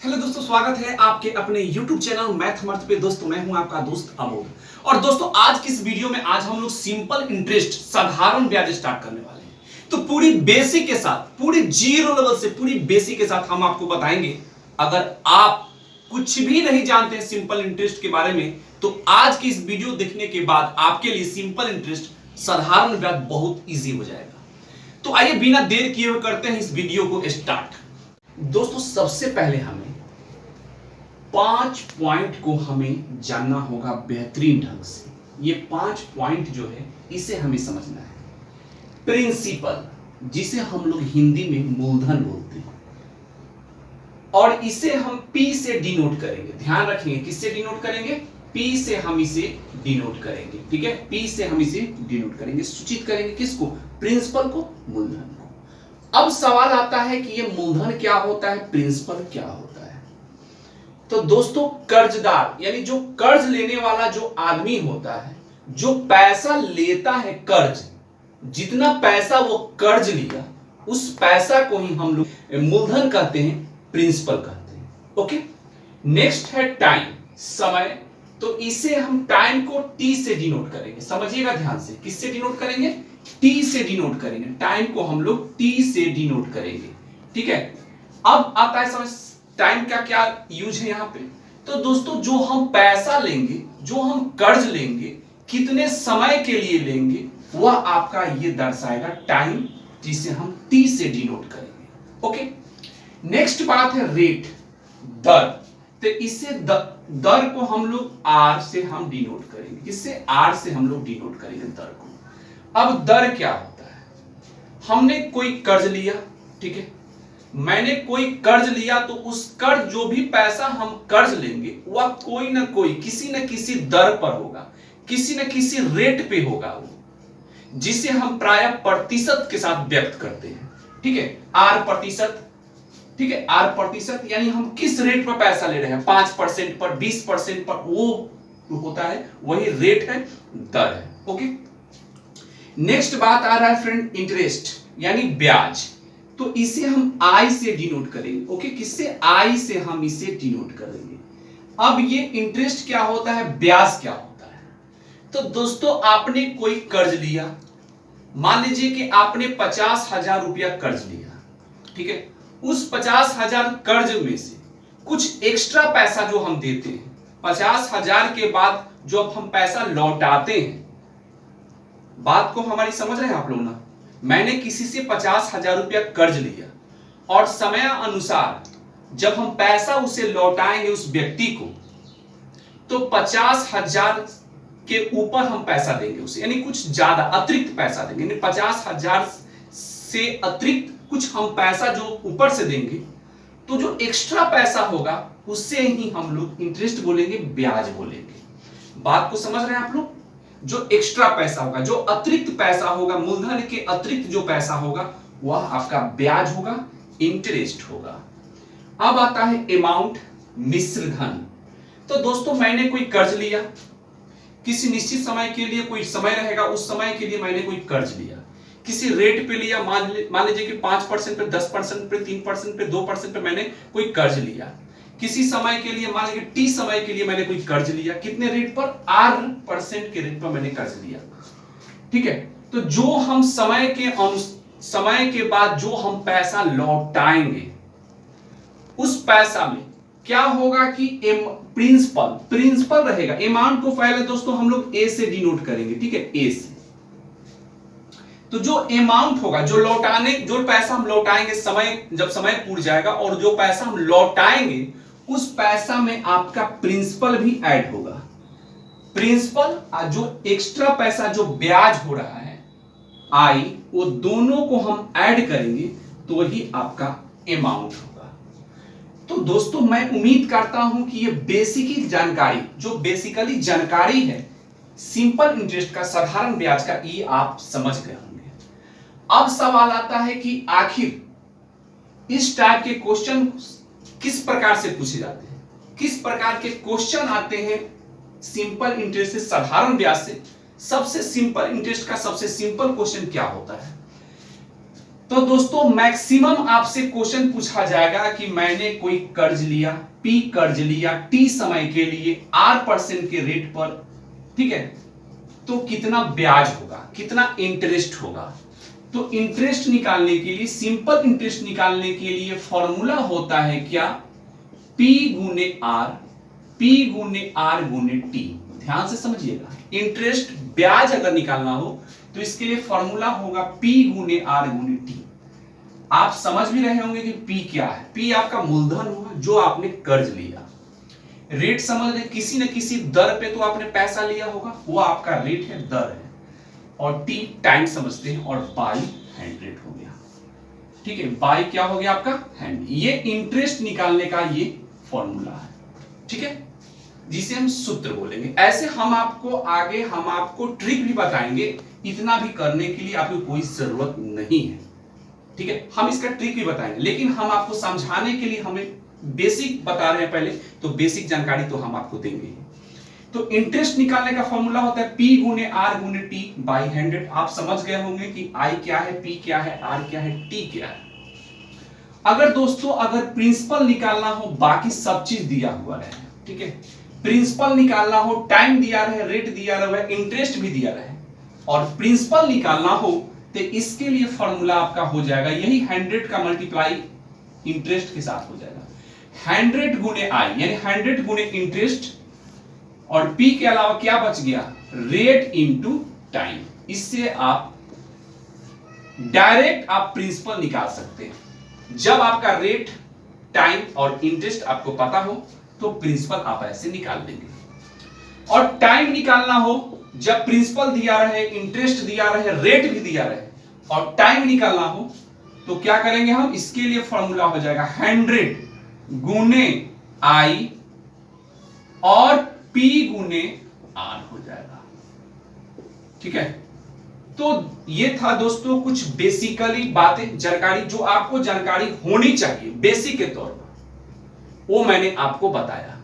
Hello दोस्तों, स्वागत है आपके अपने YouTube चैनल मैथमर्थ पे। दोस्तों मैं हूं आपका दोस्त अमोद। और दोस्तों आज की इस वीडियो में आज हम लोग सिंपल इंटरेस्ट साधारण ब्याज स्टार्ट करने वाले हैं। तो पूरी बेसिक के साथ, पूरी जीरो लेवल से पूरी बेसिक के साथ हम आपको बताएंगे। अगर आप कुछ भी नहीं जानते हैं सिंपल इंटरेस्ट के बारे में, तो आज की इस वीडियो देखने के बाद आपके लिए सिंपल इंटरेस्ट साधारण ब्याज बहुत ईजी हो जाएगा। तो आइए बिना देर किए हुए करते हैं इस वीडियो को स्टार्ट। दोस्तों सबसे पहले हमें 5 पॉइंट को हमें जानना होगा बेहतरीन ढंग से। ये 5 पॉइंट जो है इसे हमें समझना है। प्रिंसिपल, जिसे हम लोग हिंदी में मूलधन बोलते हैं, और इसे हम P से डिनोट करेंगे। ध्यान रखेंगे, किससे डिनोट करेंगे? P से हम इसे डिनोट करेंगे। ठीक है, P से हम इसे डिनोट करेंगे, सूचित करेंगे किसको? प्रिंसिपल को, मूलधन को। अब सवाल आता है कि ये मूलधन क्या होता है, प्रिंसिपल क्या होता है? तो दोस्तों कर्जदार यानी जो कर्ज लेने वाला जो आदमी होता है, जो पैसा लेता है कर्ज, जितना पैसा वो कर्ज लिया उस पैसा को ही हम लोग मूलधन कहते हैं, प्रिंसिपल कहते हैं। ओके, नेक्स्ट है टाइम, समय। तो इसे हम टाइम को T से डिनोट करेंगे। समझिएगा ध्यान से, किससे डिनोट करेंगे? T से डिनोट करेंगे। टाइम को हम लोग T से डिनोट करेंगे। ठीक है, अब आता है समझ टाइम का क्या यूज है यहां पे। तो दोस्तों जो हम पैसा लेंगे, जो हम कर्ज लेंगे, कितने समय के लिए लेंगे, वह आपका ये दर्शाएगा टाइम, जिसे हम T से डिनोट करेंगे। ओके, नेक्स्ट बात है रेट, दर। तो इसे दर को हम लोग R से हम डिनोट करेंगे। किससे? R से हम लोग डिनोट करेंगे दर को। अब दर क्या होता है? हमने कोई कर्ज लिया, ठीक है, मैंने कोई कर्ज लिया, तो उस कर्ज जो भी पैसा हम कर्ज लेंगे वह कोई ना कोई किसी न किसी दर पर होगा, किसी न किसी रेट पे होगा वो, जिसे हम प्रायः प्रतिशत के साथ व्यक्त करते हैं। ठीक है, R प्रतिशत। ठीक है, R प्रतिशत यानी हम किस रेट पर पैसा ले रहे हैं, 5% पर, 20% पर, वो होता है, वही रेट है, दर है। ओके, नेक्स्ट बात आ रहा है फ्रेंड इंटरेस्ट यानी ब्याज। तो इसे हम I से डिनोट करेंगे। ओके, किससे? I से हम इसे डिनोट करेंगे। अब ये इंटरेस्ट क्या होता है, ब्याज क्या होता है? तो दोस्तों आपने कोई कर्ज लिया, मान लीजिए कि आपने 50,000 रुपया कर्ज लिया। ठीक है, उस 50,000 कर्ज में से कुछ एक्स्ट्रा पैसा जो हम देते हैं, 50,000 के बाद जो अब हम पैसा लौटाते हैं, बात को हमारी समझ रहे हैं आप लोग ना? मैंने किसी से 50,000 रुपया कर्ज लिया, और समय अनुसार जब हम पैसा उसे लौटाएंगे उस व्यक्ति को, तो 50,000 के ऊपर हम पैसा देंगे उसे, यानी कुछ ज्यादा अतिरिक्त पैसा देंगे, यानी 50,000 से अतिरिक्त कुछ हम पैसा जो ऊपर से देंगे। तो जो एक्स्ट्रा पैसा होगा उससे ही हम लोग इंटरेस्ट बोलेंगे, ब्याज बोलेंगे। बात को समझ रहे हैं आप लोग? जो एक्स्ट्रा पैसा होगा, जो अतिरिक्त पैसा होगा, मूलधन के अतिरिक्त जो पैसा होगा, वह आपका ब्याज होगा, इंटरेस्ट होगा। अब आता है अमाउंट, मिश्र धन। तो दोस्तों मैंने कोई कर्ज लिया, किसी निश्चित समय के लिए, कोई समय रहेगा उस समय के लिए मैंने कोई कर्ज लिया, किसी रेट पे लिया, मान लीजिए कि 5% पे, 10% पे, 3% पे, 2% पे मैंने कोई कर्ज लिया। किसी समय के लिए, मान लीजिए T समय के लिए मैंने कोई कर्ज लिया, कितने रेट पर? R% के रेट पर मैंने कर्ज लिया। ठीक है, तो जो हम समय के बाद जो हम पैसा लौटाएंगे, उस पैसा में क्या होगा कि प्रिंसिपल रहेगा। अमाउंट को पहले दोस्तों हम लोग A से डिनोट करेंगे। ठीक है, A से। तो जो अमाउंट होगा, जो पैसा हम लौटाएंगे, जब समय पूरा जाएगा और जो पैसा हम लौटाएंगे उस पैसा में आपका प्रिंसिपल भी ऐड होगा। प्रिंसिपल और जो एक्स्ट्रा पैसा जो ब्याज हो रहा है I, वो दोनों को हम ऐड करेंगे तो ही आपका अमाउंट होगा। तो दोस्तों मैं उम्मीद करता हूं कि ये बेसिक जानकारी, जो बेसिकली जानकारी है सिंपल इंटरेस्ट का, साधारण ब्याज का, ये आप समझ गए होंगे। अब सवाल आता है कि आखिर इस टाइप के क्वेश्चन किस प्रकार से पूछे जाते हैं, किस प्रकार के क्वेश्चन आते हैं सिंपल इंटरेस्ट से, साधारण ब्याज से। सबसे सिंपल इंटरेस्ट का सबसे सिंपल क्वेश्चन क्या होता है? तो दोस्तों मैक्सिमम आपसे क्वेश्चन पूछा जाएगा कि मैंने कोई कर्ज लिया, पी कर्ज लिया टी समय के लिए R% के रेट पर, ठीक है, तो कितना ब्याज होगा, कितना इंटरेस्ट होगा। तो इंटरेस्ट निकालने के लिए, सिंपल इंटरेस्ट निकालने के लिए फॉर्मूला होता है क्या, P गुने R, P गुने R गुने T। ध्यान से समझिएगा, इंटरेस्ट ब्याज अगर निकालना हो तो इसके लिए फॉर्मूला होगा P गुने R गुने T। आप समझ भी रहे होंगे कि P क्या है। P आपका मूलधन होगा जो आपने कर्ज लिया, रेट समझ रहे, किसी न किसी दर पे तो आपने पैसा लिया होगा, वो आपका रेट है, दर है, और T टाइम समझते हैं, और बाई 100 हो गया, ठीक है, बाई क्या हो गया आपका 100। ये इंटरेस्ट निकालने का ये फॉर्मूला है, ठीक है, जिसे हम सूत्र बोलेंगे। ऐसे हम आपको आगे हम आपको ट्रिक भी बताएंगे, इतना भी करने के लिए आपको कोई जरूरत नहीं है, ठीक है, हम इसका ट्रिक भी बताएंगे, लेकिन हम आपको समझाने के लिए हमें बेसिक बता रहे हैं पहले, तो बेसिक जानकारी तो हम आपको देंगे। तो इंटरेस्ट निकालने का फॉर्मूला होता है P गुने R गुने T बाई 100। आप समझ गए होंगे कि I क्या है, P क्या है, R क्या है, T क्या है। अगर दोस्तों अगर प्रिंसिपल निकालना हो, बाकी सब चीज दिया हुआ रहे, ठीक है, प्रिंसिपल निकालना हो, टाइम दिया रहे, रेट दिया रहे, इंटरेस्ट भी दिया रहे, और प्रिंसिपल निकालना हो तो इसके लिए फॉर्मूला आपका हो जाएगा यही 100 का मल्टीप्लाई इंटरेस्ट के साथ हो जाएगा, 100 गुने I यानी 100 गुने इंटरेस्ट, और P के अलावा क्या बच गया, रेट इनटू टाइम। इससे आप डायरेक्ट आप प्रिंसिपल निकाल सकते हैं। जब आपका रेट, टाइम और इंटरेस्ट आपको पता हो तो प्रिंसिपल आप ऐसे निकाल देंगे। और टाइम निकालना हो, जब प्रिंसिपल दिया रहे, इंटरेस्ट दिया रहे, रेट भी दिया रहे, और टाइम निकालना हो तो क्या करेंगे हम, इसके लिए फॉर्मूला हो जाएगा 100 गुने I और P गुने R हो जाएगा, ठीक है। तो ये था दोस्तों कुछ बेसिकली बातें, जानकारी जो आपको जानकारी होनी चाहिए बेसिक के तौर पर, वो मैंने आपको बताया।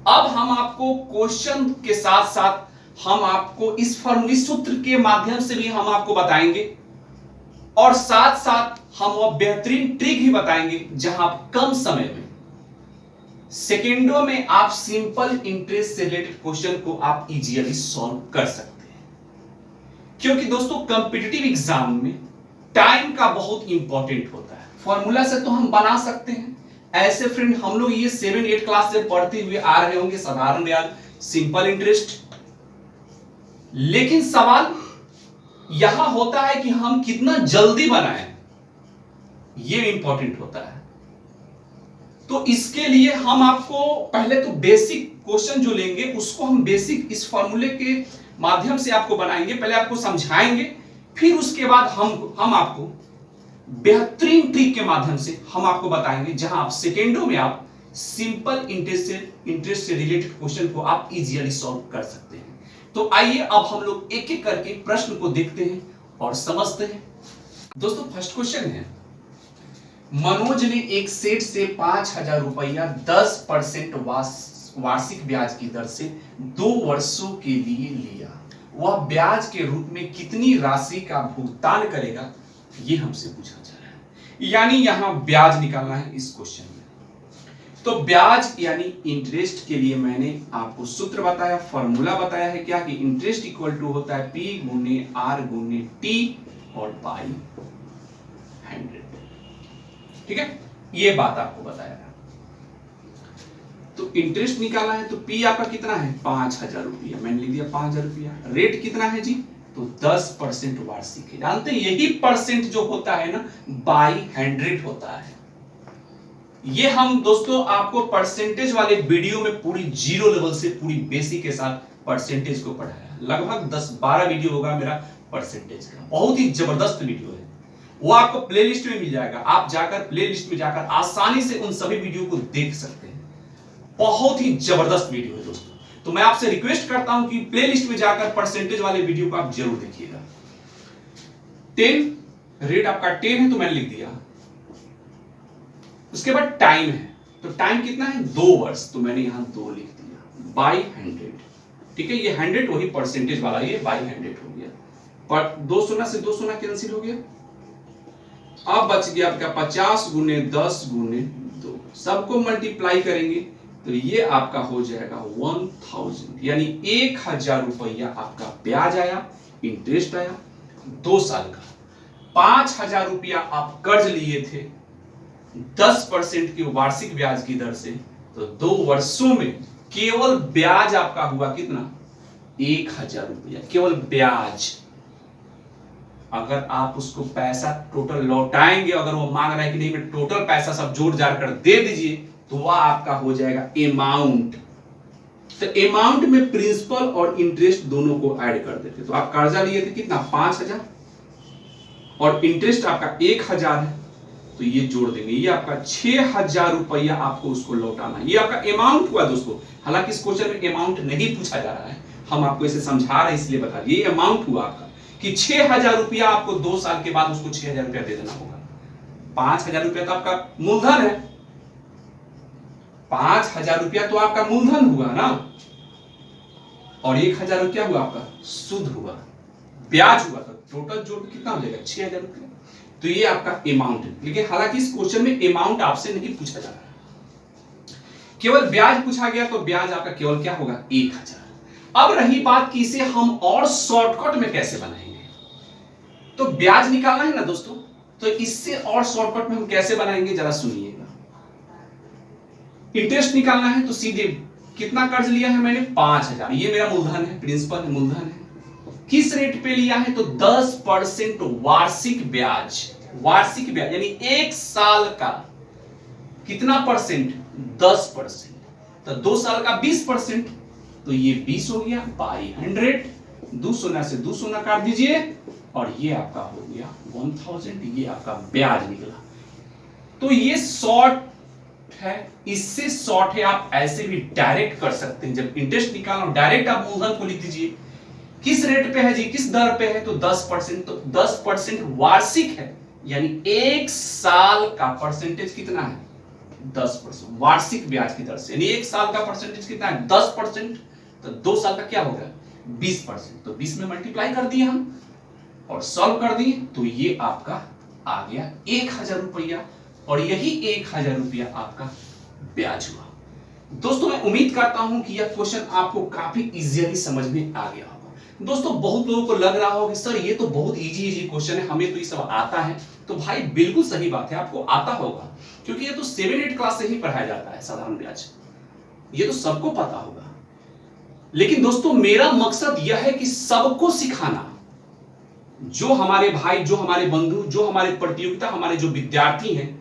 अब हम आपको क्वेश्चन के साथ साथ हम आपको इस फॉर्मूले सूत्र के माध्यम से भी हम आपको बताएंगे, और साथ साथ हम वो बेहतरीन ट्रिक भी बताएंगे जहां आप कम समय में, सेकेंडों में आप सिंपल इंटरेस्ट से रिलेटेड क्वेश्चन को आप इजीली सॉल्व कर सकते हैं। क्योंकि दोस्तों कॉम्पिटिटिव एग्जाम में टाइम का बहुत इंपॉर्टेंट होता है। फॉर्मूला से तो हम बना सकते हैं, ऐसे फ्रेंड हम लोग ये 7-8 क्लास से पढ़ते हुए आ रहे होंगे, साधारण ब्याज, सिंपल इंटरेस्ट, लेकिन सवाल यहां होता है कि हम कितना जल्दी बनाएं, ये इंपॉर्टेंट होता है। तो इसके लिए हम आपको पहले तो बेसिक क्वेश्चन जो लेंगे उसको हम बेसिक इस फॉर्मूले के माध्यम से आपको बनाएंगे, पहले आपको समझाएंगे, फिर उसके बाद हम आपको बेहतरीन ट्रिक के माध्यम से हम आपको बताएंगे जहां आप सेकेंडों में आप सिंपल इंटरेस्ट से रिलेटेड क्वेश्चन को आप इजीली सॉल्व कर सकते हैं। तो आइए अब हम लोग एक एक करके प्रश्न को देखते हैं और समझते हैं। दोस्तों फर्स्ट क्वेश्चन है, मनोज ने एक सेठ से 5,000 रुपया 10% वार्षिक ब्याज की दर से 2 वर्षों के लिए लिया। वह ब्याज के रूप में कितनी राशि का भुगतान करेगा, ये हमसे पूछा जा रहा है। यानी यहां ब्याज निकालना है इस क्वेश्चन में। तो ब्याज यानी इंटरेस्ट के लिए मैंने आपको सूत्र बताया, फॉर्मूला बताया है क्या, कि इंटरेस्ट इक्वल टू होता है P गुने R गुने T और बाई 100, ठीक है, ये बात आपको बताया। तो इंटरेस्ट निकालना है तो P आपका कितना है 5,000 रुपया, मैंने लिख दिया 5,000 रुपया। रेट कितना है जी, तो 10% वार्षिक है। जानते हैं यही परसेंट जो होता है ना बाई 100 होता है। ये हम दोस्तों आपको परसेंटेज वाले वीडियो में पूरी जीरो लेवल से पूरी बेसिक के साथ परसेंटेज को पढ़ाया, लगभग 10-12 वीडियो होगा मेरा परसेंटेज का, बहुत ही जबरदस्त वीडियो है, वो आपको प्लेलिस्ट में मिल जाएगा। आप जाकर प्लेलिस्ट में जाकर आसानी से उन सभी वीडियो को देख सकते हैं, बहुत ही जबरदस्त वीडियो है दोस्तों। तो मैं आपसे रिक्वेस्ट करता हूं कि प्लेलिस्ट में जाकर परसेंटेज वाले वीडियो को आप जरूर देखिएगा। 10 रेट आपका 10 है तो मैंने लिख दिया। उसके बाद टाइम है, तो टाइम कितना है 2 वर्ष, तो मैंने यहां 2 लिख दिया बाई 100, ठीक है। ये 100 वही परसेंटेज वाला, ये बाई 100 हो गया, पर 2 शून्य से 2 शून्य कैंसिल हो गया, अब बच गया आपका 50 गुने 10 गुने 2, सबको मल्टीप्लाई करेंगे तो ये आपका हो जाएगा 1000, यानी 1000 रुपया आपका ब्याज आया, इंटरेस्ट आया 2 साल का। 5000 रुपया आप कर्ज लिए थे 10% की वार्षिक ब्याज की दर से, तो 2 वर्षों में केवल ब्याज आपका हुआ कितना, 1000 रुपया केवल ब्याज। अगर आप उसको पैसा टोटल लौटाएंगे, अगर वो मांग रहा है कि नहीं मैं टोटल पैसा सब जोड़ जाड़ कर दे दीजिए, तो वह आपका हो जाएगा अमाउंट। तो अमाउंट में प्रिंसिपल और इंटरेस्ट दोनों को ऐड कर देते। तो आप कर्जा लिए थे कितना 5000 और इंटरेस्ट आपका 1000 है, तो ये जोड़ देंगे, ये आपका 6000 रुपया आपको उसको लौटाना है। ये आपका अमाउंट हुआ दोस्तों। हालांकि इस क्वेश्चन में अमाउंट नहीं पूछा जा रहा है, हम आपको इसे समझा रहे हैं इसलिए बता दिए। ये अमाउंट हुआ आपका कि 6000 रुपया आपको 2 साल के बाद उसको 6000 रुपया दे देना होगा। 5000 रुपया तो आपका मूलधन है, 5000 रुपया तो आपका मूलधन हुआ ना, और 1000 रुपया हुआ आपका शुद्ध हुआ, ब्याज हुआ, तो टोटल जोड़ कितना हो जाएगा 6000 रुपया। तो ये आपका अमाउंट है। लेकिन हालांकि इस क्वेश्चन में अमाउंट आपसे नहीं पूछा जा रहा है, केवल ब्याज पूछा गया, तो ब्याज आपका केवल क्या होगा 1000। अब रही बात कि इसे हम और शॉर्टकट में कैसे बनाएंगे। तो ब्याज निकालना है ना दोस्तों, तो इससे और शॉर्टकट में हम कैसे बनाएंगे जरा सुनिएगा। इंटरेस्ट निकालना है तो सीधे कितना कर्ज लिया है मैंने 5000, ये मेरा मूलधन है, प्रिंसिपल है, मूलधन है। किस रेट पे लिया है तो 10% वार्षिक ब्याज, वार्षिक ब्याज यानी 1 साल का कितना परसेंट 10%, तो 2 साल का 20%, तो ये 20 हो गया बाई 100, 2 सोना से 2 सोना काट दीजिए और ये आपका हो गया 1000, ये आपका ब्याज निकला। तो ये शॉर्ट है, इससे शॉर्ट है, आप ऐसे भी डायरेक्ट कर सकते हैं। जब इंटरेस्ट निकालना डायरेक्ट आप मूलधन को लिख दीजिए, किस रेट पे है जी, किस दर पे है तो 10%, तो 10% वार्षिक है, यानी 1 साल का परसेंटेज कितना है 10%, वार्षिक ब्याज की दर से, यानी 1 साल का परसेंटेज कितना है 10%, तो 2 साल का क्या होगा 20%, तो 20 में मल्टीप्लाई कर दिए हम और सॉल्व कर दिए, तो ये आपका आ गया 1000 रुपया, और यही 1000 रुपया आपका ब्याज हुआ। दोस्तों मैं उम्मीद करता हूं कि यह क्वेश्चन आपको काफी इजीली समझ में आ गया होगा। दोस्तों बहुत लोगों को लग रहा होगा कि सर ये तो बहुत इजी क्वेश्चन है, हमें तो ये सब आता है। तो भाई बिल्कुल सही बात है, आपको आता होगा, क्योंकि ये तो 7-8 क्लास से ही पढ़ाया जाता है साधारण ब्याज, ये तो सबको पता होगा। लेकिन दोस्तों मेरा मकसद यह है कि सबको सिखाना, जो हमारे भाई, जो हमारे बंधु, जो हमारे प्रतियोगिता, हमारे जो विद्यार्थी हैं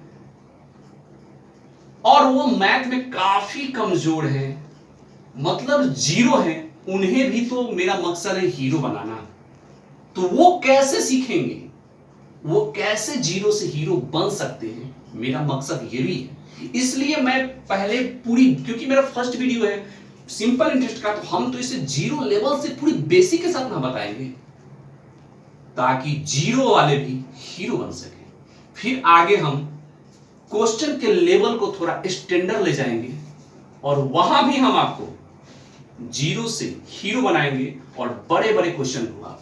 और वो मैथ में काफी कमजोर है, मतलब जीरो है, उन्हें भी तो मेरा मकसद है हीरो बनाना। तो वो कैसे सीखेंगे, वो कैसे जीरो से हीरो बन सकते हैं, मेरा मकसद ये भी है। इसलिए मैं पहले पूरी, क्योंकि मेरा फर्स्ट वीडियो है सिंपल इंटरेस्ट का, तो हम तो इसे जीरो लेवल से पूरी बेसिक के साथ ना बताएंगे, ताकि जीरो वाले भी हीरो बन सके। फिर आगे हम क्वेश्चन के लेवल को थोड़ा स्टैंडर्ड ले जाएंगे और वहां भी हम आपको जीरो से हीरो बनाएंगे, और बड़े बड़े क्वेश्चन को आप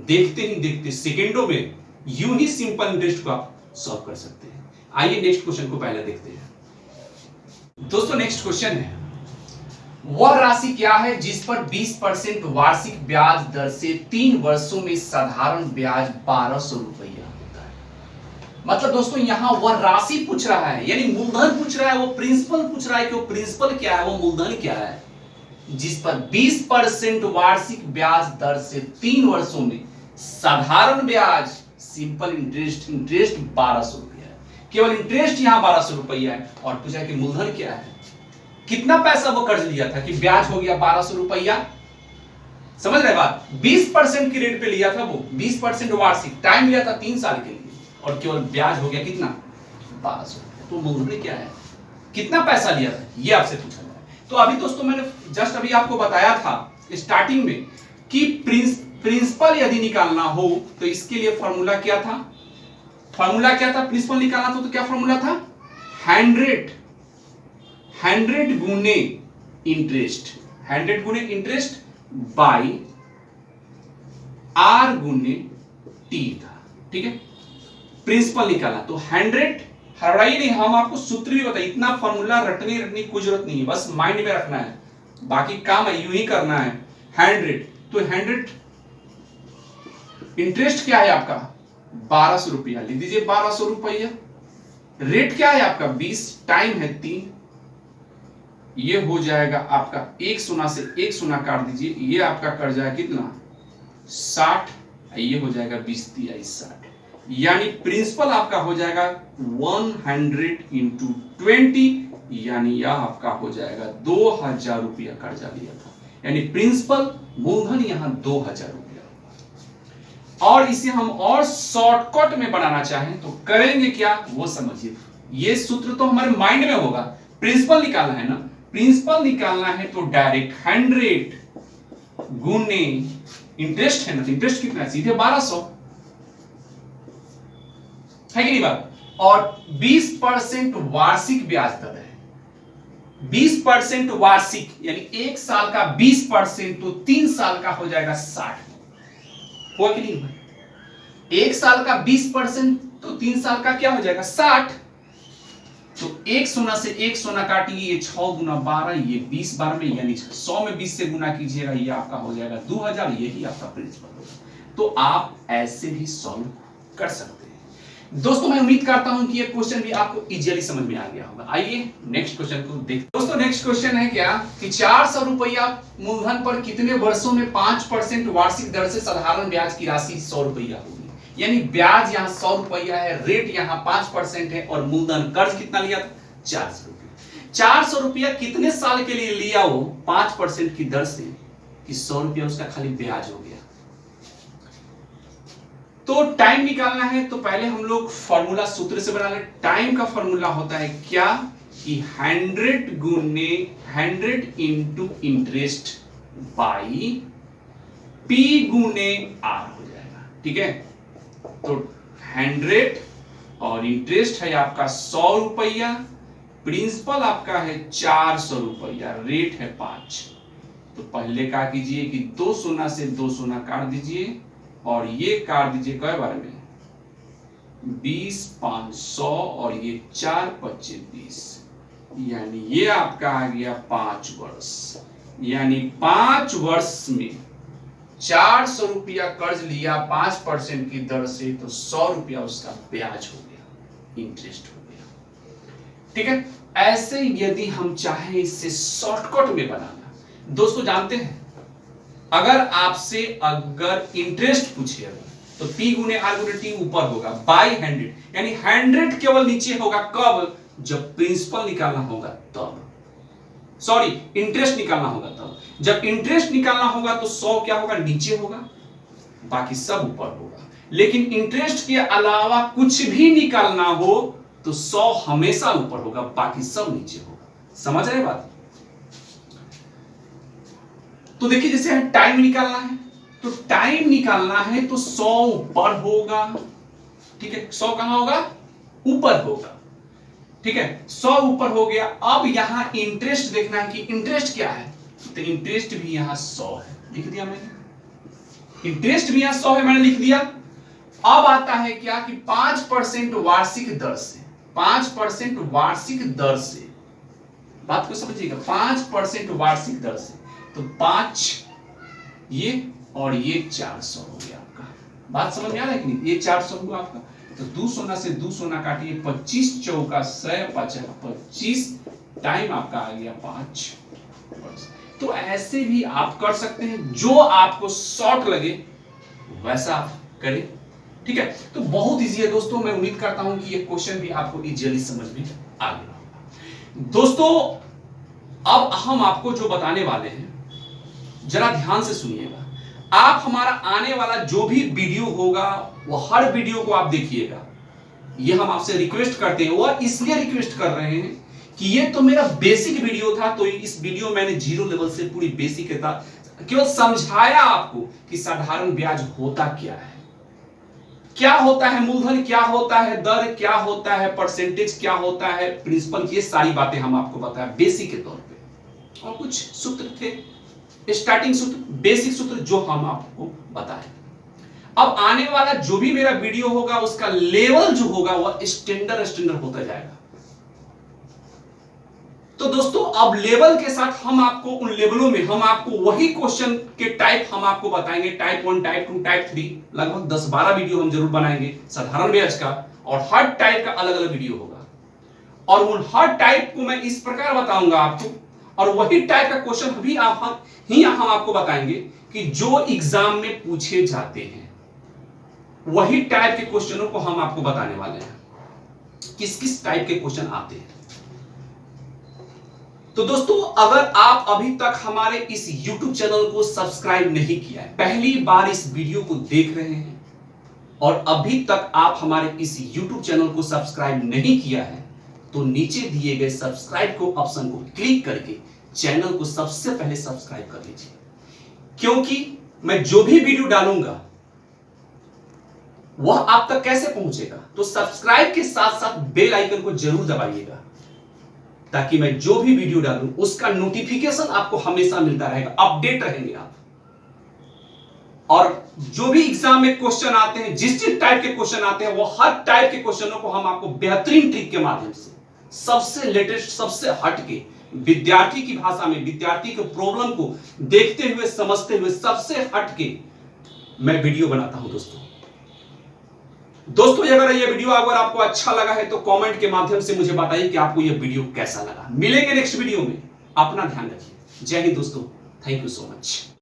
देखते ही देखते सेकेंडों में यूं ही सिंपल इंटरेस्ट को आप सॉल्व कर सकते हैं। आइए नेक्स्ट क्वेश्चन को पहले देखते हैं। दोस्तों नेक्स्ट क्वेश्चन है, वह राशि क्या है जिस पर 20% वार्षिक ब्याज दर से 3 वर्षों में साधारण ब्याज 1200 रुपया होता है। मतलब दोस्तों यहां वह राशि पूछ रहा है, यानी मूलधन पूछ रहा है, वो प्रिंसिपल पूछ रहा है कि वो प्रिंसिपल क्या है, वो मूलधन क्या है, जिस पर 20% वार्षिक ब्याज दर से 3 वर्षों में साधारण ब्याज सिंपल इंटरेस्ट 1200 रुपया है। केवल इंटरेस्ट यहां 1200 रुपया है, और पूछा कि मूलधन क्या है, कितना पैसा वो कर्ज लिया था कि ब्याज हो गया 1200 रुपया। समझ रहे बात, 20% की रेट पे लिया था वो, 20% वार्षिक, टाइम लिया था 3 साल के लिए, और केवल ब्याज हो गया कितना 1200। तो मूलधन क्या है, कितना पैसा लिया था, ये आपसे पूछा जाए। तो अभी दोस्तों मैंने जस्ट अभी आपको बताया था स्टार्टिंग में कि प्रिंसिपल यदि निकालना हो तो इसके लिए फॉर्मूला क्या था, फॉर्मूला क्या था, प्रिंसिपल निकालना था तो क्या फॉर्मूला था 100 गुने इंटरेस्ट, 100 गुने इंटरेस्ट बाई आर गुने टी था, ठीक है। प्रिंसिपल निकालना, तो 100 हड़बड़ाइए नहीं, हम आपको सूत्र भी बताइए, इतना फॉर्मूला रटने की कोई जरूरत नहीं है, बस माइंड में रखना है, बाकी काम है यूं ही करना है। 100 तो 100 इंटरेस्ट क्या है आपका 1200 रुपया, लिख दीजिए 1200 रुपया। रेट क्या है आपका 20, टाइम है 3, ये हो जाएगा आपका 1 शून्य से 1 शून्य काट दीजिए, ये आपका कट जाएगा कितना 60, ये हो जाएगा 20 दिया 60, यानी प्रिंसिपल आपका हो जाएगा 100 इंटू 20, यानी यह आपका हो जाएगा 2000 रुपया कर्जा लिया था, यानी प्रिंसिपल मूलधन यहां 2000 रुपया। और इसे हम और शॉर्टकट में बनाना चाहें तो करेंगे क्या वो समझिए, ये सूत्र तो हमारे माइंड में होगा, प्रिंसिपल निकालना है ना, प्रिंसिपल निकालना है तो डायरेक्ट 100 गुने इंटरेस्ट है ना, तो इंटरेस्ट कितना है सीधे 1200 है कि नहीं बात, और 20% वार्षिक ब्याज दर है, 20% वार्षिक यानी एक साल का 20% तो 3 साल का हो जाएगा 60, हुआ कि नहीं, एक साल का 20% तो 3 साल का क्या हो जाएगा 60, तो 1 शून्य से 1 शून्य काटिए, ये 6 गुना 12, ये 20 बार में, यानी 100 में 20 से गुना कीजिएगा, ये आपका हो जाएगा 2000, यही आपका प्रिंसिपल होगा। तो आप ऐसे भी सॉल्व कर सकते हैं। दोस्तों मैं उम्मीद करता हूं कि ये क्वेश्चन भी आपको इजीली समझ में आ गया होगा। आइए नेक्स्ट क्वेश्चन को देखते हैं। दोस्तों नेक्स्ट क्वेश्चन है क्या कि 400 रुपया मूलधन पर कितने वर्षों में 5% वार्षिक दर से साधारण ब्याज की राशि 100 रुपया होगी, यानी ब्याज यहाँ 100 रुपया है, रेट यहाँ 5% है, और मूलधन कर्ज कितना लिया 400 रुपया। 400 रुपया कितने साल के लिए लिया वो 5% की दर से कि 100 रुपया उसका खाली ब्याज हो गया। तो टाइम निकालना है तो पहले हम लोग फॉर्मूला सूत्र से बना ले। टाइम का फॉर्मूला होता है क्या कि 100 गुने 100 इंटू इंटरेस्ट बाई पी गुने आर हो जाएगा, ठीक है। तो 100 और इंटरेस्ट है आपका 100 रुपया, प्रिंसिपल आपका है 400 रुपया, रेट है 5। तो पहले क्या कीजिए कि 2 शून्य से 2 शून्य काट दीजिए, और ये काट दीजिए कई बार में 20 500, और ये 4 25 20, यानी ये आपका आ गया 5 वर्ष, यानी 5 वर्ष में 400 रुपया कर्ज लिया 5% की दर से, तो 100 रुपया उसका ब्याज हो गया, इंटरेस्ट हो गया, ठीक है। ऐसे यदि हम चाहें इसे शॉर्टकट में बनाना, दोस्तों जानते हैं अगर आपसे अगर इंटरेस्ट पूछे तो P गुने R गुने T ऊपर होगा बाई 100, यानी 100 केवल नीचे होगा कब, जब प्रिंसिपल निकालना होगा तब, सॉरी इंटरेस्ट निकालना होगा तब, जब इंटरेस्ट निकालना होगा तो 100 क्या होगा नीचे होगा, बाकी सब ऊपर होगा। लेकिन इंटरेस्ट के अलावा कुछ भी निकालना हो तो 100 हमेशा ऊपर होगा, बाकी सब नीचे होगा। समझ रहे बात। तो देखिए जैसे टाइम निकालना है, तो टाइम निकालना है तो 100 ऊपर होगा, ठीक है, 100 कहां होगा ऊपर होगा, ठीक है, 100 ऊपर हो गया। अब यहां इंटरेस्ट देखना है कि इंटरेस्ट क्या है, तो इंटरेस्ट भी यहां 100 है, लिख दिया मैंने, इंटरेस्ट भी यहां 100 है, मैंने लिख दिया। अब आता है क्या कि 5% वार्षिक दर से, 5% वार्षिक दर से, बात को समझिएगा, 5% वार्षिक दर से, तो 5 ये और ये 400 हो गया आपका, बात समझ में आ रहा है कि नहीं, ये 400 हुआ आपका। तो 2 शून्य से 2 शून्य काटिए, 25 चौका 100 25, टाइम आपका आ गया 5 वर्ष। तो ऐसे भी आप कर सकते हैं, जो आपको शॉर्ट लगे वैसा आप करें, ठीक है। तो बहुत इजी है दोस्तों, मैं उम्मीद करता हूं कि ये क्वेश्चन भी आपको इजीली समझ में आ गया होगा। दोस्तों अब हम आपको जो बताने वाले हैं जरा ध्यान से सुनिएगा। आप हमारा आने वाला जो भी वीडियो होगा वो हर वीडियो को आप देखिएगा, ये हम आपसे रिक्वेस्ट करते हैं, वो इसलिए रिक्वेस्ट कर रहे हैं कि ये तो मेरा बेसिक वीडियो था, तो इस वीडियो मैंने जीरो लेवल से पूरी बेसिक था, केवल समझाया आपको कि साधारण ब्याज होता क्या है, क्या होता है मूलधन, क्या होता है दर, क्या होता है परसेंटेज, क्या होता है प्रिंसिपल, ये सारी बातें हम आपको बताया बेसिक के तौर पे। और कुछ सूत्र थे, स्टार्टिंग सूत्र, बेसिक सूत्र जो हम आपको बताए। अब आने वाला जो भी मेरा वीडियो होगा उसका लेवल जो होगा वह स्टैंडर्ड होता जाएगा। तो दोस्तों अब लेवल के साथ हम आपको उन लेवलों में हम आपको वही क्वेश्चन के टाइप हम आपको बताएंगे, टाइप 1, टाइप 2, टाइप 3, लगभग 10-12 वीडियो हम जरूर बनाएंगे साधारण ब्याज का, और हर टाइप का अलग अलग वीडियो होगा। और उन हर टाइप को मैं इस प्रकार बताऊंगा आपको, और वही टाइप का क्वेश्चन भी हम आपको बताएंगे कि जो एग्जाम में पूछे जाते हैं, वही टाइप के क्वेश्चनों को हम आपको बताने वाले हैं, किस किस टाइप के क्वेश्चन आते हैं। तो दोस्तों अगर आप अभी तक हमारे इस YouTube चैनल को सब्सक्राइब नहीं किया है, पहली बार इस वीडियो को देख रहे हैं और अभी तक आप हमारे इस YouTube चैनल को सब्सक्राइब नहीं किया है, तो नीचे दिए गए सब्सक्राइब को ऑप्शन को क्लिक करके चैनल को सबसे पहले सब्सक्राइब कर लीजिए, क्योंकि मैं जो भी वीडियो डालूंगा वह आप तक कैसे पहुंचेगा, तो सब्सक्राइब के साथ साथ बेल आइकन को जरूर दबाइएगा, ताकि मैं जो भी वीडियो डालूं उसका नोटिफिकेशन आपको हमेशा मिलता रहेगा, अपडेट रहेंगे आप। और जो भी एग्जाम में क्वेश्चन आते हैं, जिस टाइप के क्वेश्चन आते हैं, वो हर टाइप के क्वेश्चनों को हम आपको बेहतरीन ट्रिक के माध्यम से, सबसे लेटेस्ट, सबसे हटके, विद्यार्थी की भाषा में, विद्यार्थी के प्रॉब्लम को देखते हुए, समझते हुए, सबसे हटके मैं वीडियो बनाता हूं। दोस्तों अगर ये वीडियो अगर आपको अच्छा लगा है तो कमेंट के माध्यम से मुझे बताइए कि आपको ये वीडियो कैसा लगा। मिलेंगे नेक्स्ट वीडियो में, अपना ध्यान रखिए। जय हिंद दोस्तों, थैंक यू सो मच।